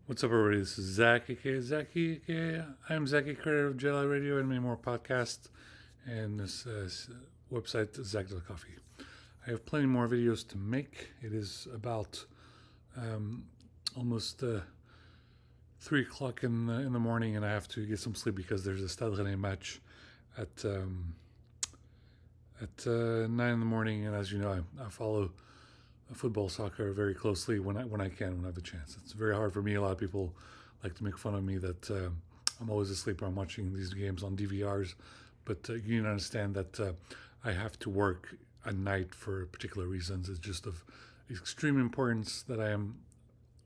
What's up, everybody? This is Zack, aka Zacky, aka I'm Zacky, creator of Jedi Radio and many more podcasts, and this website, Zack.coffee. I have plenty more videos to make. It is about almost 3 o'clock in the morning, and I have to get some sleep because there's a Stade Rennais match at 9 in the morning, and as you know, I follow football, soccer very closely when I have the chance. It's very hard for me. A lot of people like to make fun of me that I'm always asleep when I'm watching these games on DVRs, but you need to understand that I have to work at night for particular reasons. It's just of extreme importance that I am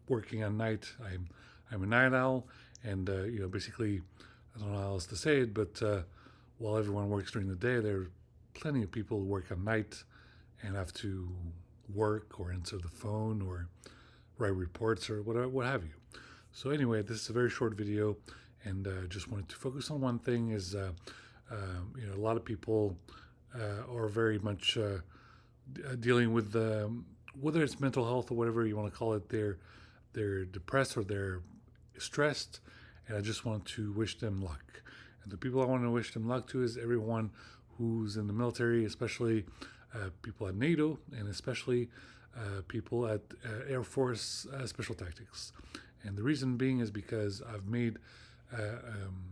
working at night. I'm a night owl, and basically, I don't know how else to say it, but while everyone works during the day, there are plenty of people who work at night and have to work or answer the phone or write reports or whatever, what have you. So anyway, this is a very short video, and just wanted to focus on one thing. Is a lot of people are very much dealing with whether it's mental health or whatever you want to call it. They're depressed or they're stressed, and I just want to wish them luck. And the people I want to wish them luck to is everyone who's in the military, especially people at NATO, and especially people at Air Force Special Tactics. And the reason being is because I've made an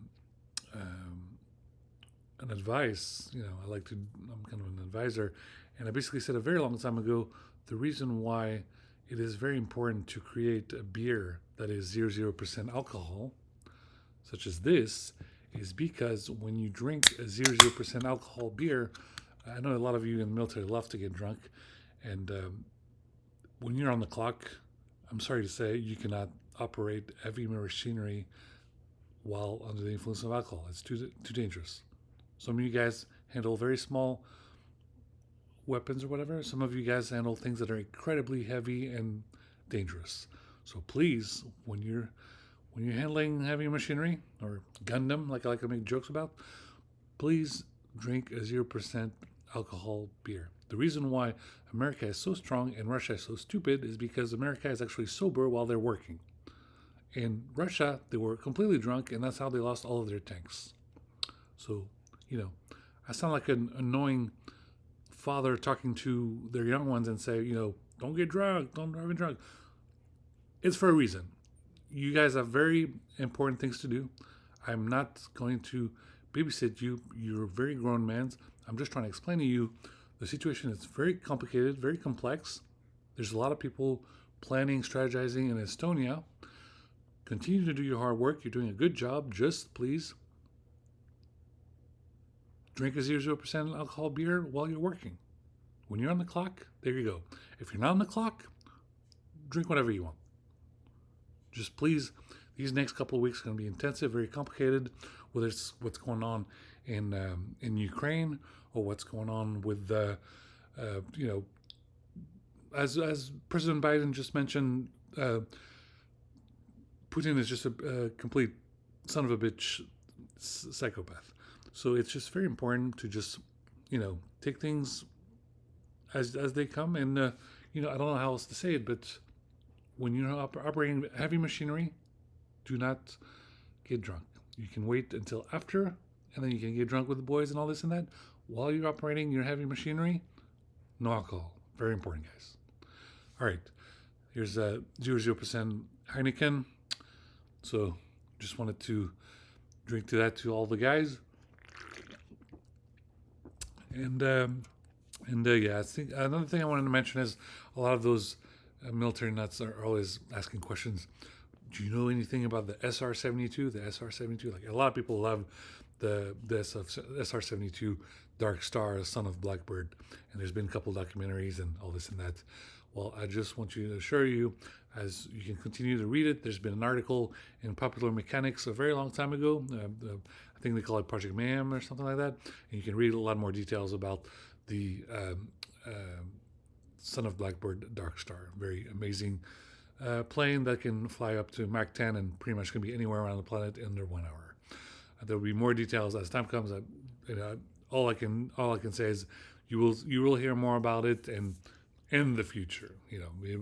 advice. I'm kind of an advisor, and I basically said a very long time ago the reason why it is very important to create a beer that is 0% alcohol, such as this, is because when you drink a 0% alcohol beer, I know a lot of you in the military love to get drunk, and when you're on the clock, I'm sorry to say, you cannot operate heavy machinery while under the influence of alcohol. It's too dangerous. Some of you guys handle very small weapons or whatever. Some of you guys handle things that are incredibly heavy and dangerous. So please, when you're handling heavy machinery or Gundam, like I like to make jokes about, please drink a 0% alcohol beer. The reason why America is so strong and Russia is so stupid is because America is actually sober while they're working. In Russia, they were completely drunk, and that's how they lost all of their tanks. So, I sound like an annoying father talking to their young ones and say, don't get drunk, don't drive drunk. It's for a reason. You guys have very important things to do. I'm not going to babysit you. You're very grown men. I'm just trying to explain to you the situation is very complicated, very complex. There's a lot of people planning, strategizing in Estonia. Continue to do your hard work. You're doing a good job. Just please drink a 0% alcohol beer while you're working. When you're on the clock, there you go. If you're not on the clock, drink whatever you want. Just please, these next couple of weeks are going to be intensive, very complicated, whether it's what's going on in Ukraine or what's going on with, as President Biden just mentioned, Putin is just a complete son of a bitch psychopath. So it's just very important to just, take things as they come. And, I don't know how else to say it, but when you're operating heavy machinery, do not get drunk. You can wait until after, and then you can get drunk with the boys and all this and that. While you're operating your heavy machinery, no alcohol. Very important, guys. All right. Here's a 0% Heineken. So just wanted to drink to that to all the guys. And I think another thing I wanted to mention is a lot of those military nuts are always asking questions. Do you know anything about the SR-72? The SR-72, like a lot of people love the SR-72 Darkstar, son of Blackbird, and there's been a couple documentaries and all this and that. Well, I just want you to assure you, as you can continue to read it, there's been an article in Popular Mechanics a very long time ago. I think they call it Project Mayhem or something like that. And you can read a lot more details about the son of Blackbird Darkstar. Very amazing plane that can fly up to Mach 10 and pretty much can be anywhere around the planet in under 1 hour. There will be more details as time comes. All I can say is you will hear more about it and in the future.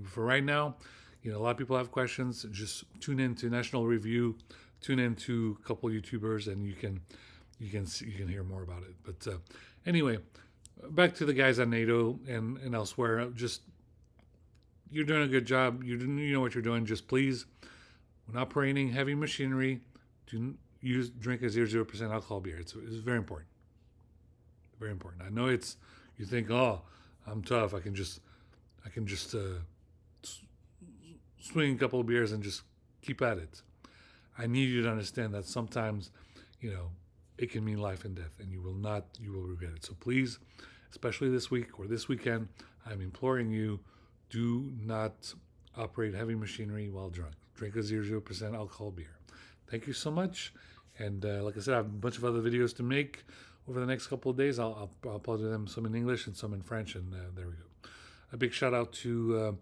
For right now, a lot of people have questions. Just tune in to National Review, tune in to a couple YouTubers, and you can hear more about it. But anyway, back to the guys at NATO and elsewhere. Just, you're doing a good job. You know what you're doing. Just please, when operating heavy machinery, drink a 0% alcohol beer. It's very important. Very important. I know you think, oh, I'm tough. I can just swing a couple of beers and just keep at it. I need you to understand that sometimes, it can mean life and death, and you will regret it. So please, especially this week or this weekend, I'm imploring you, do not operate heavy machinery while drunk. Drink a 0% alcohol beer. Thank you so much. And like I said, I have a bunch of other videos to make over the next couple of days. I'll upload them, some in English and some in French, and there we go. A big shout out to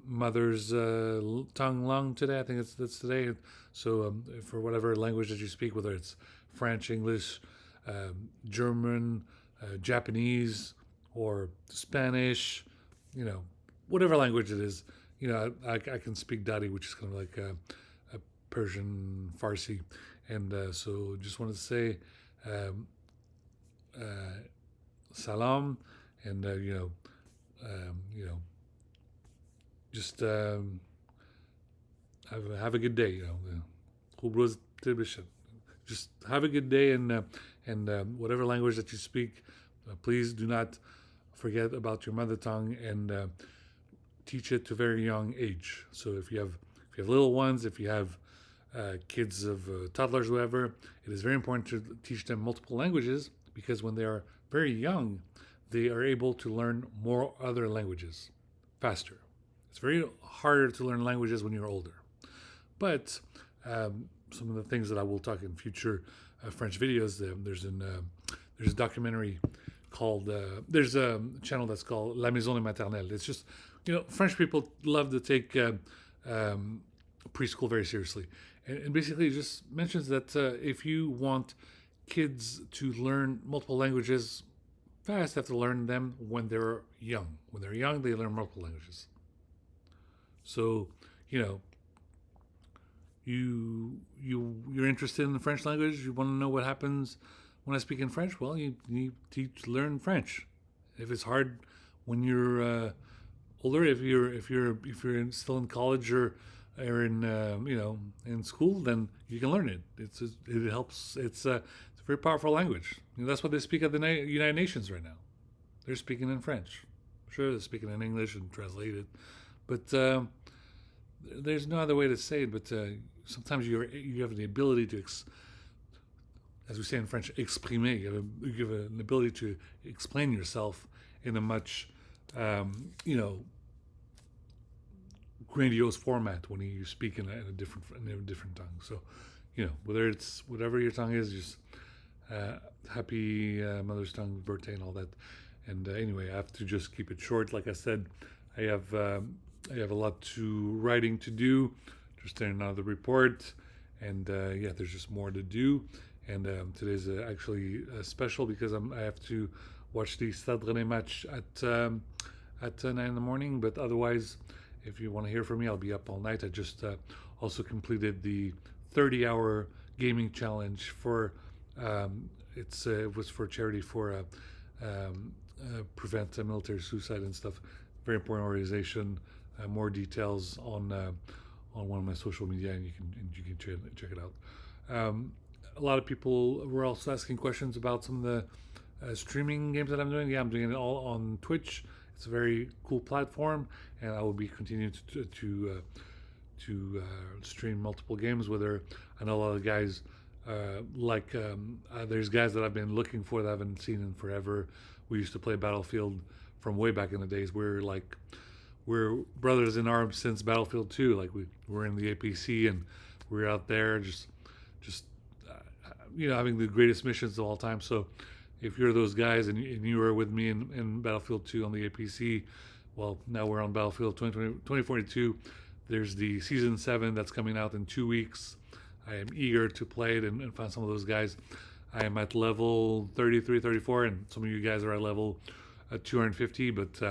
Mother's Tongue Long today. I think that's today. So for whatever language that you speak, whether it's French, English, German, Japanese, or Spanish, whatever language it is, I can speak Dari, which is kind of like a Persian Farsi. And so just wanted to say salam, and just have a good day. Just have a good day, and whatever language that you speak, please do not forget about your mother tongue, and teach it to a very young age. So if you have little ones, if you have kids of toddlers, whoever, it is very important to teach them multiple languages, because when they are very young, they are able to learn more other languages faster. It's very harder to learn languages when you're older. But some of the things that I will talk in future French videos, there's a documentary called, there's a channel that's called La Maison de Maternelle. It's just, French people love to take preschool very seriously. And basically it just mentions that if you want kids to learn multiple languages fast, they have to learn them when they're young. When they're young, they learn multiple languages. So, you're interested in the French language, you want to know what happens when I speak in French, well, you need to learn French. If it's hard when you're older, if you're still in college or in in school, then you can learn it. It helps. It's a very powerful language. That's what they speak at the United Nations right now. They're speaking in French. Sure, they're speaking in English and translate it, but there's no other way to say it. But sometimes you have the ability to, as we say in French, exprimer. You have an ability to explain yourself in a much grandiose format when you speak in a different tongue. So, whatever your tongue is, just happy Mother's Tongue birthday and all that. And anyway, I have to just keep it short. Like I said, I have a lot to writing to do. Just another report, and there's just more to do. And today's actually special because I have to watch the Stade Rennais match at 9 in the morning. But otherwise, if you want to hear from me, I'll be up all night. I just also completed the 30-hour gaming challenge for it was for charity for prevent military suicide and stuff. Very important organization. More details on one of my social media, and you can check it out. A lot of people were also asking questions about some of the streaming games that I'm doing. Yeah, I'm doing it all on Twitch. It's a very cool platform, and I will be continuing to stream multiple games. Whether I know a lot of guys there's guys that I've been looking for that I haven't seen in forever. We used to play Battlefield from way back in the days. We're brothers in arms since Battlefield 2. Like we were in the APC, and we're out there just having the greatest missions of all time. So if you're those guys and you were with me in Battlefield 2 on the APC, well, now we're on Battlefield 2042. There's the Season 7 that's coming out in 2 weeks. I am eager to play it and find some of those guys. I am at level 33, 34, and some of you guys are at level 250, but,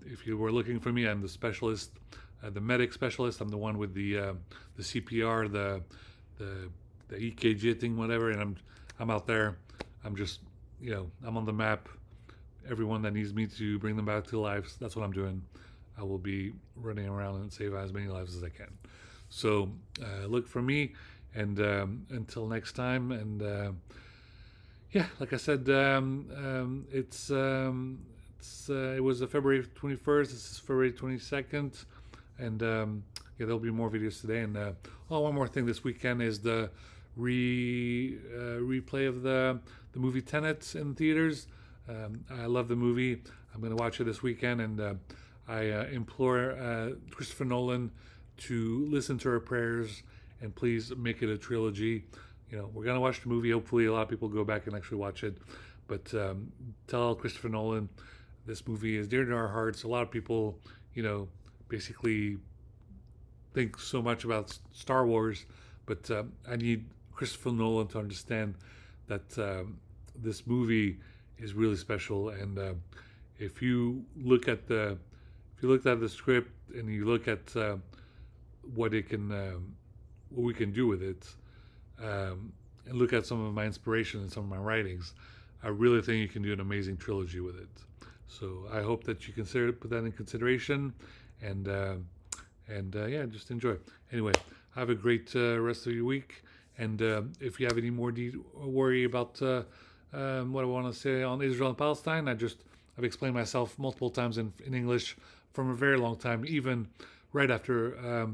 if you were looking for me, I'm the specialist, the medic specialist. I'm the one with the CPR, the EKG thing, whatever. And I'm out there. I'm just, I'm on the map. Everyone that needs me to bring them back to life, that's what I'm doing. I will be running around and save as many lives as I can. So look for me, and until next time. And yeah, like I said, it was February 21st. This is February 22nd, and yeah, there'll be more videos today. And one more thing, this weekend is the replay of the movie Tenet in theaters. I love the movie. I'm going to watch it this weekend, and I implore Christopher Nolan to listen to our prayers and please make it a trilogy. We're going to watch the movie. Hopefully a lot of people go back and actually watch it. But tell Christopher Nolan this movie is dear to our hearts. A lot of people, basically think so much about Star Wars, but I need Christopher Nolan to understand that this movie is really special. And if you look at the script and you look at what we can do with it, and look at some of my inspiration and some of my writings, I really think you can do an amazing trilogy with it. So I hope that you put that in consideration, and yeah, just enjoy. Anyway, have a great rest of your week. And if you have any more worry about what I want to say on Israel and Palestine, I've explained myself multiple times in English from a very long time, even right after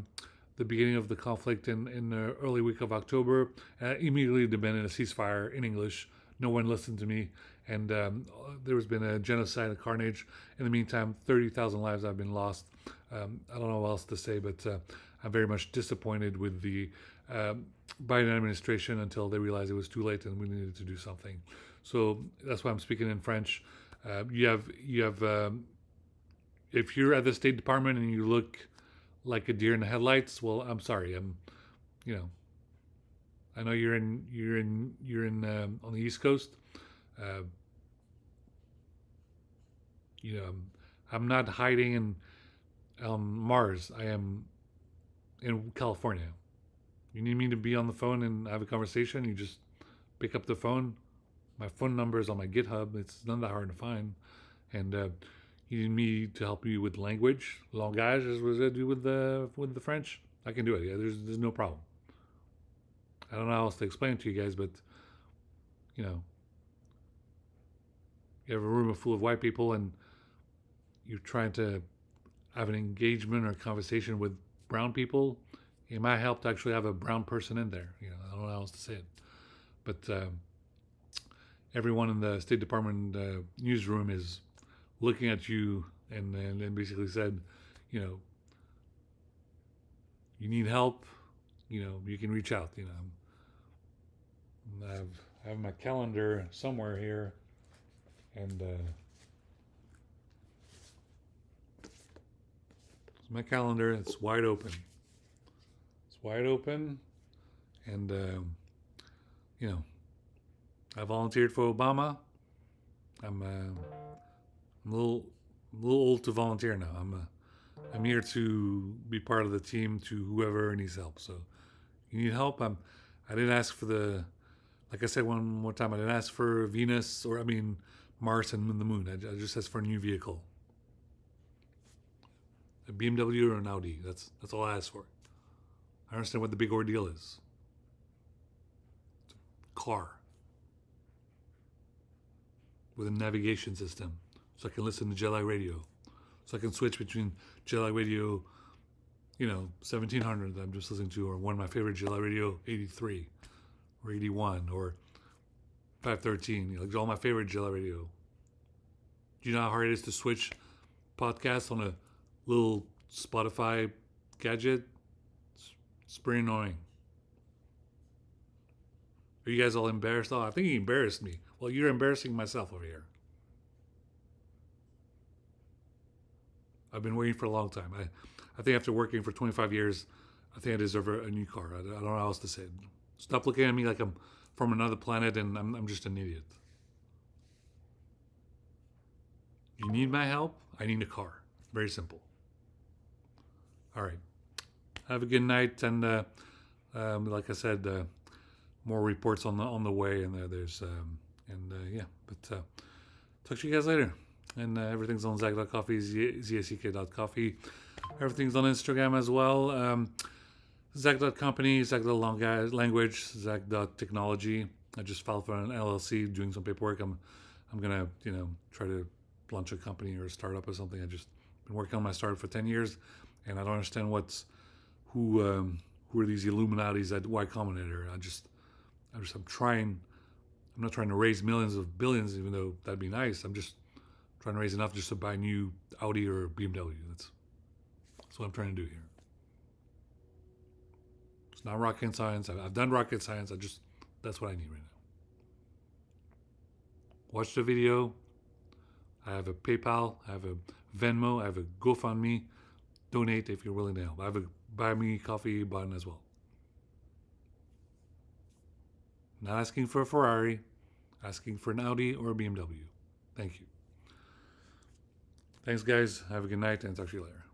the beginning of the conflict in the early week of October. Immediately demanded a ceasefire in English. No one listened to me, and there has been a genocide, a carnage. In the meantime, 30,000 lives have been lost. I don't know what else to say, but I'm very much disappointed with the Biden administration until they realized it was too late and we needed to do something. So that's why I'm speaking in French. You have if you're at the State Department and you look like a deer in the headlights, well, I'm sorry. I know you're in on the East Coast. I'm not hiding on Mars. I am in California. You need me to be on the phone and have a conversation, you just pick up the phone. My phone number is on my GitHub. It's not that hard to find. And you need me to help you with langage, as was I do with the French. I can do it. Yeah, there's no problem. I don't know how else to explain it to you guys, but you have a room full of white people and you're trying to have an engagement or a conversation with brown people. It might help to actually have a brown person in there. I don't know how else to say it, but everyone in the State Department newsroom is looking at you and basically said, you need help. You can reach out. I have my calendar somewhere here, and my calendar. It's wide open. It's wide open, and I volunteered for Obama. I'm a little old to volunteer now. I'm here to be part of the team to whoever needs help. So you need help. I didn't ask for like I said one more time, I didn't ask for Venus Mars and the moon. I just asked for a new vehicle. A BMW or an Audi. That's all I asked for. I understand what the big ordeal is. It's a car with a navigation system, so I can listen to Jedi radio, so I can switch between Jedi radio, 1700 that I'm just listening to, or one of my favorite Jedi radio, 83 or 81 or 513, like all my favorite Jedi radio. Do you know how hard it is to switch podcasts on a little Spotify gadget? It's pretty annoying. Are you guys all embarrassed? Oh, I think you embarrassed me. Well, you're embarrassing myself over here. I've been waiting for a long time. I think after working for 25 years, I think I deserve a new car. I don't know how else to say it. Stop looking at me like I'm from another planet and I'm just an idiot. You need my help? I need a car. Very simple. All right. Have a good night, and like I said, more reports on the way, and there's yeah. But talk to you guys later. And everything's on Zack.coffee, ZSEK.coffee. Everything's on Instagram as well. Zack.company, Zack.language, Zack.technology. I just filed for an LLC, doing some paperwork. I'm gonna try to launch a company or a startup or something. I just been working on my startup for 10 years, and I don't understand who are these Illuminatis at Y Combinator. I'm trying. I'm not trying to raise millions of billions, even though that'd be nice. I'm just trying to raise enough just to buy a new Audi or BMW. That's what I'm trying to do here. It's not rocket science. I've done rocket science. That's what I need right now. Watch the video. I have a PayPal. I have a Venmo. I have a GoFundMe. Donate if you're willing to help. I have a Buy Me Coffee button as well. Not asking for a Ferrari, asking for an Audi or a BMW. Thank you. Thanks, guys. Have a good night, and talk to you later.